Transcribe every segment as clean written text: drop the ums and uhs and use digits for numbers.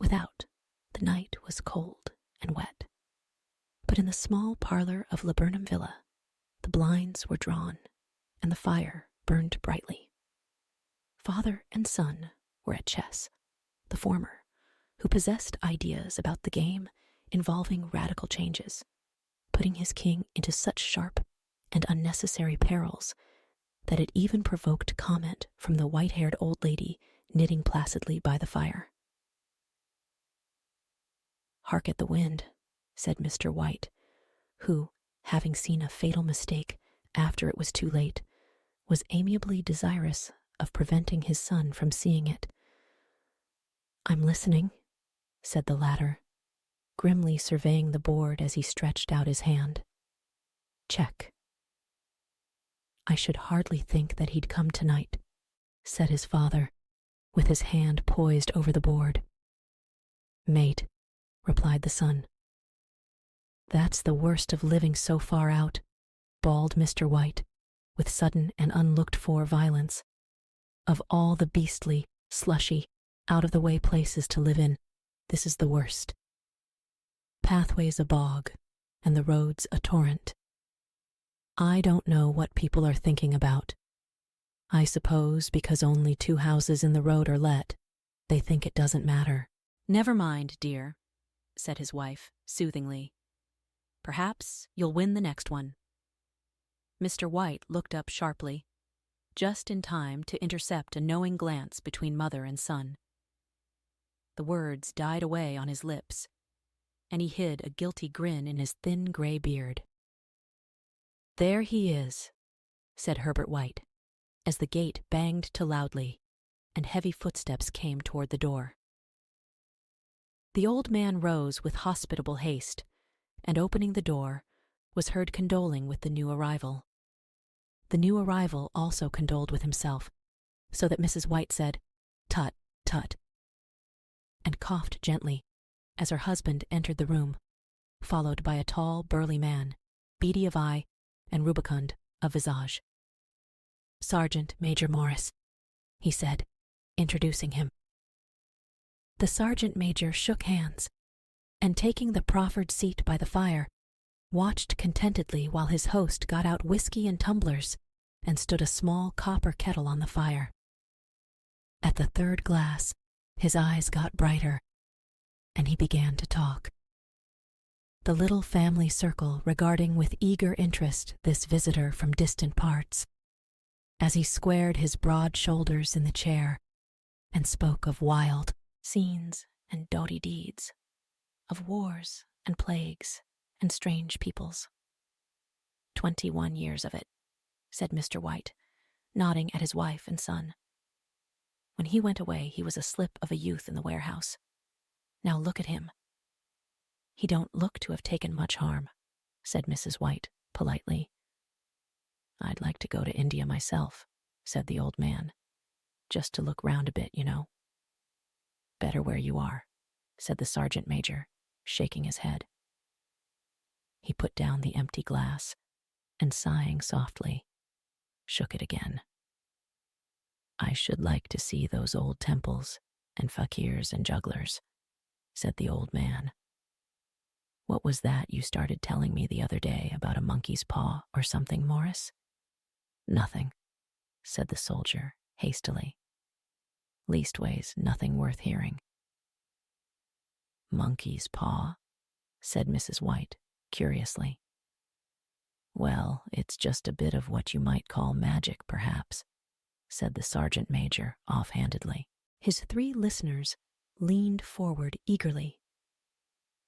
Without, the night was cold and wet. But in the small parlor of Laburnum Villa, the blinds were drawn and the fire burned brightly. Father and son were at chess, the former, who possessed ideas about the game involving radical changes, putting his king into such sharp and unnecessary perils that it even provoked comment from the white-haired old lady knitting placidly by the fire. "Hark at the wind," said Mr. White, who, having seen a fatal mistake after it was too late, was amiably desirous of preventing his son from seeing it. "I'm listening," said the latter, grimly surveying the board as he stretched out his hand. "Check." "I should hardly think that he'd come tonight," said his father, with his hand poised over the board. "Mate," replied the son. "That's the worst of living so far out," bawled Mr. White, with sudden and unlooked-for violence. "Of all the beastly, slushy, out-of-the-way places to live in, this is the worst. Pathways a bog, and the roads a torrent. I don't know what people are thinking about. I suppose because only 2 houses in the road are let, they think it doesn't matter." "Never mind, dear," said his wife, soothingly. "Perhaps you'll win the next one." Mr. White looked up sharply, just in time to intercept a knowing glance between mother and son. The words died away on his lips, and he hid a guilty grin in his thin gray beard. "There he is," said Herbert White, as the gate banged to loudly, and heavy footsteps came toward the door. The old man rose with hospitable haste, and opening the door, was heard condoling with the new arrival. The new arrival also condoled with himself, so that Mrs. White said, "Tut, tut," and coughed gently as her husband entered the room, followed by a tall, burly man, beady of eye and rubicund of visage. "Sergeant Major Morris," he said, introducing him. The sergeant major shook hands, and taking the proffered seat by the fire, watched contentedly while his host got out whiskey and tumblers and stood a small copper kettle on the fire. At the 3rd glass, his eyes got brighter, and he began to talk. The little family circle regarding with eager interest this visitor from distant parts, as he squared his broad shoulders in the chair and spoke of wild scenes and doughty deeds, of wars and plagues and strange peoples. 21 years of it, said Mr. White, nodding at his wife and son. When he went away, he was a slip of a youth in the warehouse. Now look at him. He don't look to have taken much harm, said Mrs. White, politely. I'd like to go to India myself, said the old man, just to look round a bit, you know. Better where you are, said the sergeant major, shaking his head. He put down the empty glass and, sighing softly, shook it again. I should like to see those old temples and fakirs and jugglers, said the old man. What was that you started telling me the other day about a monkey's paw or something, Morris? Nothing, said the soldier hastily. Leastways, nothing worth hearing. Monkey's paw, said Mrs. White, curiously. Well, it's just a bit of what you might call magic, perhaps, said the sergeant major offhandedly. His 3 listeners leaned forward eagerly.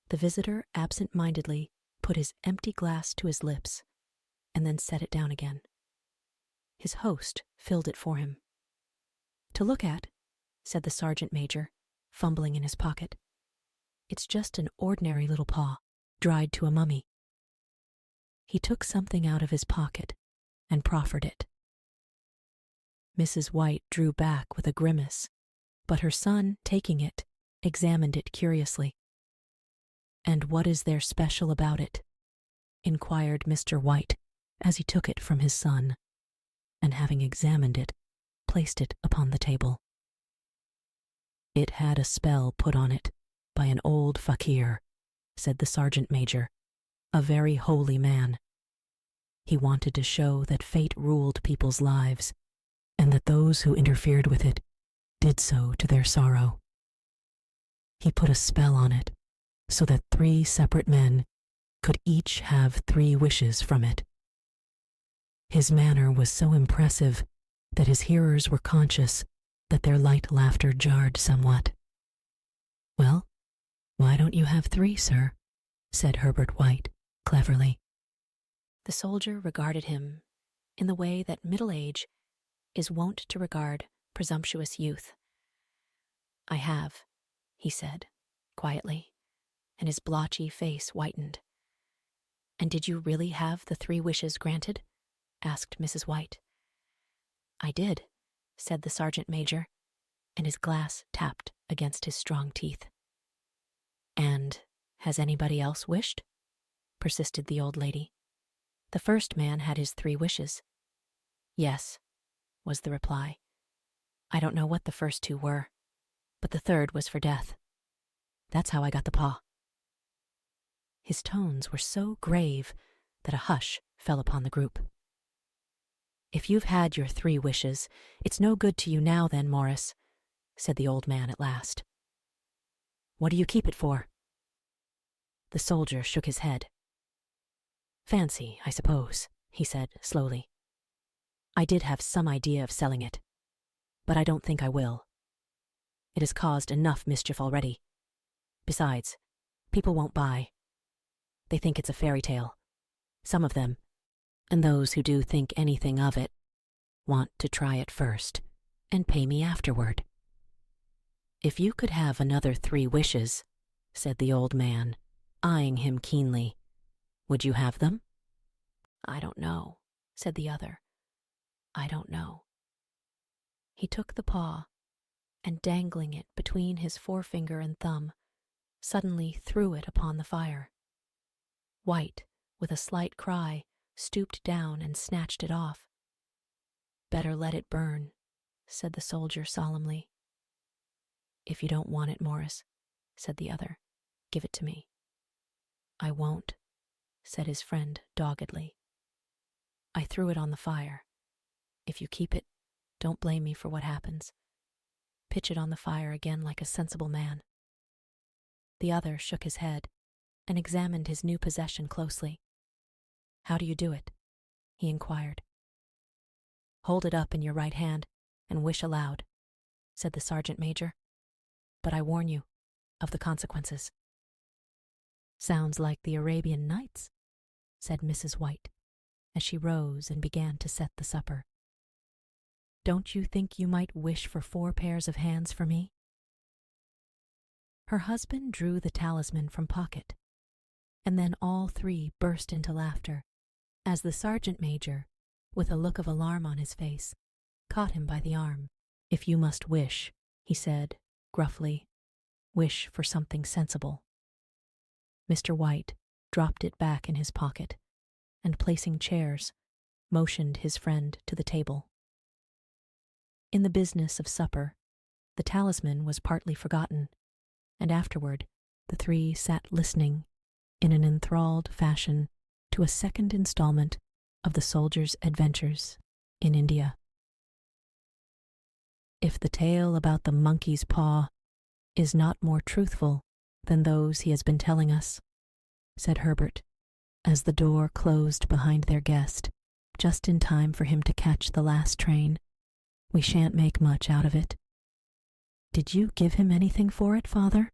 The visitor absent-mindedly put his empty glass to his lips and then set it down again. His host filled it for him. To look at, said the sergeant major, fumbling in his pocket. It's just an ordinary little paw, dried to a mummy. He took something out of his pocket and proffered it. Mrs. White drew back with a grimace, but her son, taking it, examined it curiously. And what is there special about it? Inquired Mr. White as he took it from his son, and having examined it, placed it upon the table. It had a spell put on it, by an old fakir," said the sergeant major, "a very holy man. He wanted to show that fate ruled people's lives, and that those who interfered with it did so to their sorrow. He put a spell on it, so that 3 separate men could each have 3 wishes from it. His manner was so impressive that his hearers were conscious that their light laughter jarred somewhat. "Well, why don't you have 3, sir?" said Herbert White, cleverly. The soldier regarded him in the way that middle age is wont to regard presumptuous youth. "I have," he said, quietly, and his blotchy face whitened. "And did you really have the 3 wishes granted?" asked Mrs. White. "I did," said the sergeant major, and his glass tapped against his strong teeth. "And has anybody else wished?" persisted the old lady. "The first man had his 3 wishes." "Yes," was the reply. "I don't know what the first 2 were, but the third was for death. That's how I got the paw." His tones were so grave that a hush fell upon the group. "If you've had your 3 wishes, it's no good to you now then, Morris," said the old man at last. "What do you keep it for?" The soldier shook his head. "Fancy, I suppose," he said slowly. "I did have some idea of selling it, but I don't think I will. It has caused enough mischief already. Besides, people won't buy. They think it's a fairy tale. Some of them, and those who do think anything of it, want to try it first and pay me afterward." "If you could have another 3 wishes," said the old man, eyeing him keenly, "would you have them?" "I don't know," said the other. "I don't know." He took the paw, and dangling it between his forefinger and thumb, suddenly threw it upon the fire. White, with a slight cry, stooped down and snatched it off. "Better let it burn," said the soldier solemnly. "If you don't want it, Morris," said the other, "give it to me." "I won't," said his friend doggedly. "I threw it on the fire. If you keep it, don't blame me for what happens. Pitch it on the fire again like a sensible man." The other shook his head and examined his new possession closely. "How do you do it?" he inquired. "Hold it up in your right hand and wish aloud," said the sergeant major. "But I warn you of the consequences." "Sounds like the Arabian Nights," said Mrs. White, as she rose and began to set the supper. "Don't you think you might wish for 4 pairs of hands for me?" Her husband drew the talisman from pocket, and then all 3 burst into laughter, as the sergeant major, with a look of alarm on his face, caught him by the arm. "If you must wish," he said, gruffly, "wish for something sensible." Mr. White dropped it back in his pocket, and placing chairs, motioned his friend to the table. In the business of supper, the talisman was partly forgotten, and afterward the 3 sat listening in an enthralled fashion to a second installment of the soldier's adventures in India. If the tale about the monkey's paw is not more truthful than those he has been telling us, said Herbert, as the door closed behind their guest, just in time for him to catch the last train, "we shan't make much out of it." "Did you give him anything for it, father?"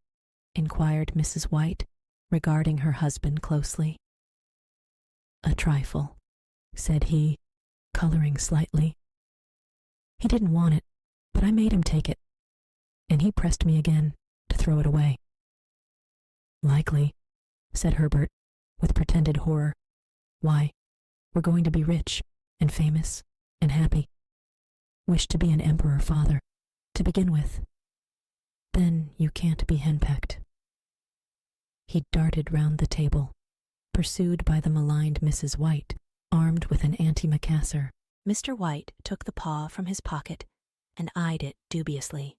inquired Mrs. White, regarding her husband closely. "A trifle," said he, coloring slightly. "He didn't want it, but I made him take it, and he pressed me again to throw it away." "Likely," said Herbert, with pretended horror. "Why, we're going to be rich and famous and happy. Wish to be an emperor, father, to begin with. Then you can't be henpecked." He darted round the table, pursued by the maligned Mrs. White, armed with an antimacassar. Mr. White took the paw from his pocket and eyed it dubiously.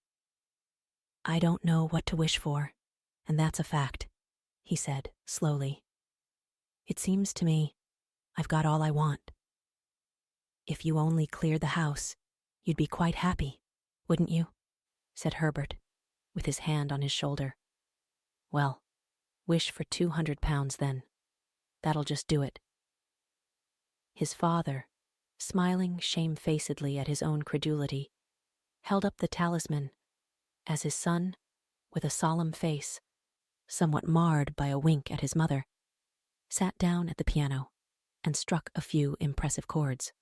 "I don't know what to wish for, and that's a fact," he said slowly. "It seems to me I've got all I want. If you only cleared the house, you'd be quite happy, wouldn't you?" said Herbert, with his hand on his shoulder. "Well, wish for £200 then. That'll just do it." His father, smiling shamefacedly at his own credulity, held up the talisman as his son, with a solemn face, somewhat marred by a wink at his mother, sat down at the piano and struck a few impressive chords.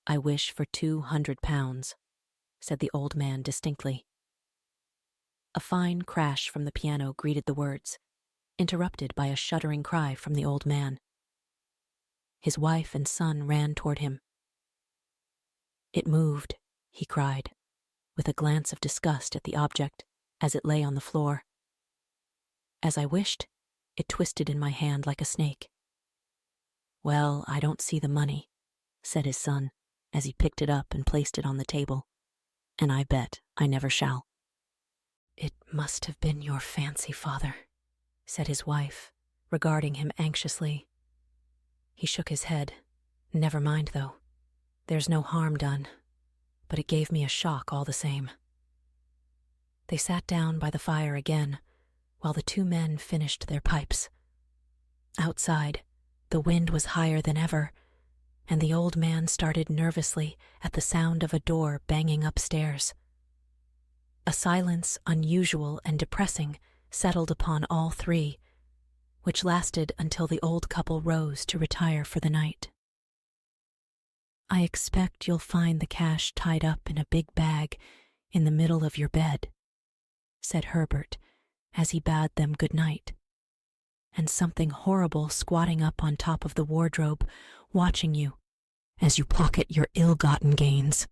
"I wish for £200, said the old man distinctly. A fine crash from the piano greeted the words, interrupted by a shuddering cry from the old man. His wife and son ran toward him. "It moved," he cried, with a glance of disgust at the object as it lay on the floor. "As I wished, it twisted in my hand like a snake." "Well, I don't see the money," said his son, as he picked it up and placed it on the table, "and I bet I never shall." "It must have been your fancy, father," said his wife, regarding him anxiously. He shook his head. "Never mind, though. There's no harm done, but it gave me a shock all the same." They sat down by the fire again, while the two men finished their pipes. Outside, the wind was higher than ever, and the old man started nervously at the sound of a door banging upstairs. A silence unusual and depressing settled upon all three, which lasted until the old couple rose to retire for the night. "I expect you'll find the cash tied up in a big bag in the middle of your bed," said Herbert as he bade them good night, "and something horrible squatting up on top of the wardrobe, watching you as you pocket your ill-gotten gains."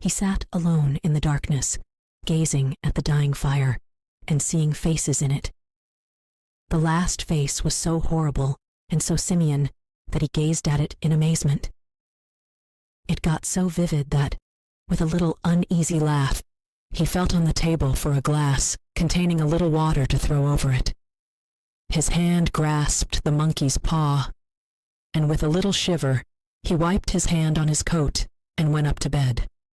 He sat alone in the darkness, gazing at the dying fire and seeing faces in it. The last face was so horrible and so simian that he gazed at it in amazement. It got so vivid that, with a little uneasy laugh, he felt on the table for a glass containing a little water to throw over it. His hand grasped the monkey's paw, and with a little shiver, he wiped his hand on his coat and went up to bed.